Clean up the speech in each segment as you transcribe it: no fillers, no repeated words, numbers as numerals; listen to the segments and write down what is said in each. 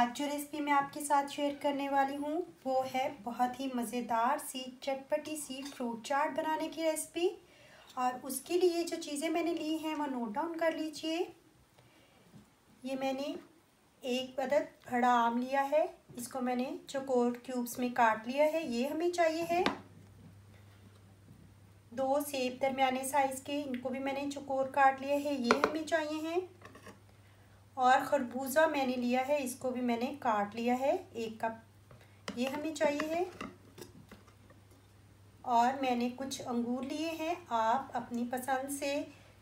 आज जो रेसिपी मैं आपके साथ शेयर करने वाली हूँ वो है बहुत ही मज़ेदार सी चटपटी सी फ्रूट चाट बनाने की रेसिपी। और उसके लिए जो चीज़ें मैंने ली हैं वो नोट डाउन कर लीजिए। ये मैंने एक अदद बड़ा आम लिया है, इसको मैंने चौकोर क्यूब्स में काट लिया है। ये हमें चाहिए है 2 सेब दरमियाने साइज़ के, इनको भी मैंने चौकोर काट लिया है, ये हमें चाहिए हैं। और खरबूजा मैंने लिया है, इसको भी मैंने काट लिया है 1 कप, ये हमें चाहिए है। और मैंने कुछ अंगूर लिए हैं, आप अपनी पसंद से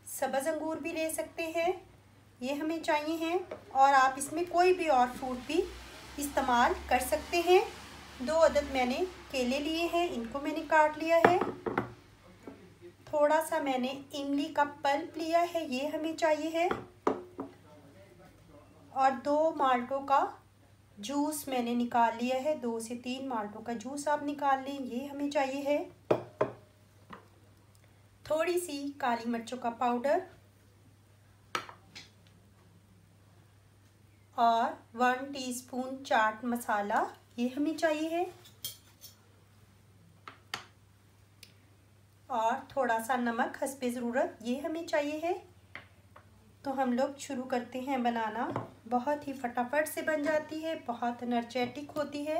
सब्ज़ अंगूर भी ले सकते हैं, ये हमें चाहिए हैं। और आप इसमें कोई भी और फ्रूट भी इस्तेमाल कर सकते हैं। 2 अदद मैंने केले लिए हैं, इनको मैंने काट लिया है। थोड़ा सा मैंने इमली का पल्प लिया है, ये हमें चाहिए है। और 2 माल्टों का जूस मैंने निकाल लिया है, 2 से 3 माल्टों का जूस आप निकाल लें, ये हमें चाहिए है। थोड़ी सी काली मिर्चों का पाउडर और 1 टीस्पून चाट मसाला, ये हमें चाहिए है। और थोड़ा सा नमक हस्बे ज़रूरत, ये हमें चाहिए है। तो हम लोग शुरू करते हैं बनाना। बहुत ही फटाफट से बन जाती है, बहुत एनर्जेटिक होती है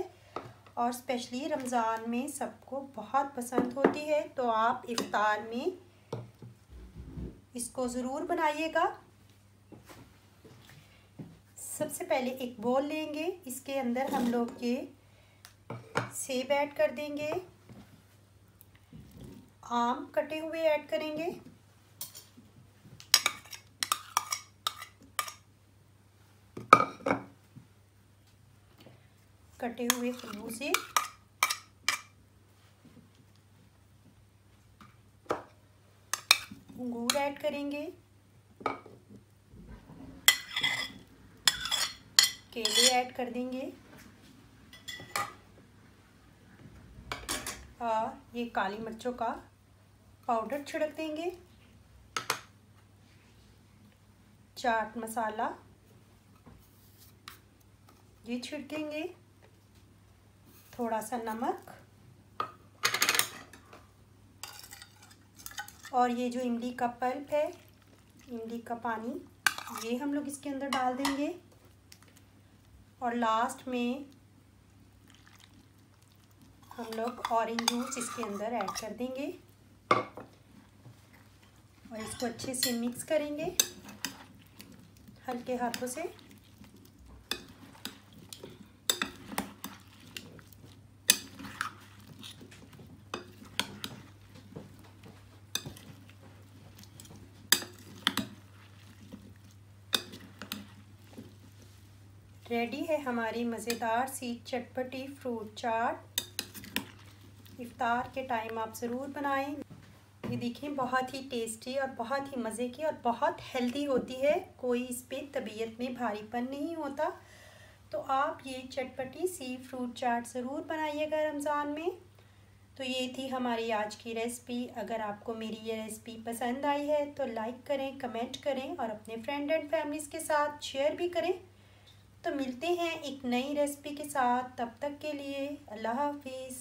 और स्पेशली रमज़ान में सबको बहुत पसंद होती है। तो आप इफ्तार में इसको ज़रूर बनाइएगा। सबसे पहले एक बोल लेंगे, इसके अंदर हम लोग ये सेब ऐड कर देंगे, आम कटे हुए ऐड करेंगे, कटे हुए खरबूजे, अंगूर ऐड करेंगे, केले ऐड कर देंगे और ये काली मिर्चों का पाउडर छिड़क देंगे, चाट मसाला ये छिड़केंगे, थोड़ा सा नमक और ये जो इमली का पल्प है, इमली का पानी, ये हम लोग इसके अंदर डाल देंगे। और लास्ट में हम लोग ऑरेंज जूस इसके अंदर ऐड कर देंगे और इसको अच्छे से मिक्स करेंगे हल्के हाथों से। रेडी है हमारी मज़ेदार सी चटपटी फ्रूट चाट। इफ्तार के टाइम आप ज़रूर बनाएं। ये देखिए बहुत ही टेस्टी और बहुत ही मज़े की और बहुत हेल्दी होती है, कोई इस पर तबीयत में भारीपन नहीं होता। तो आप ये चटपटी सी फ्रूट चाट ज़रूर बनाइएगा रमज़ान में। तो ये थी हमारी आज की रेसिपी। अगर आपको मेरी ये रेसिपी पसंद आई है तो लाइक करें, कमेंट करें और अपने फ्रेंड एंड फैमिलीज़ के साथ शेयर भी करें। तो मिलते हैं एक नई रेसिपी के साथ, तब तक के लिए अल्लाह हाफिज़।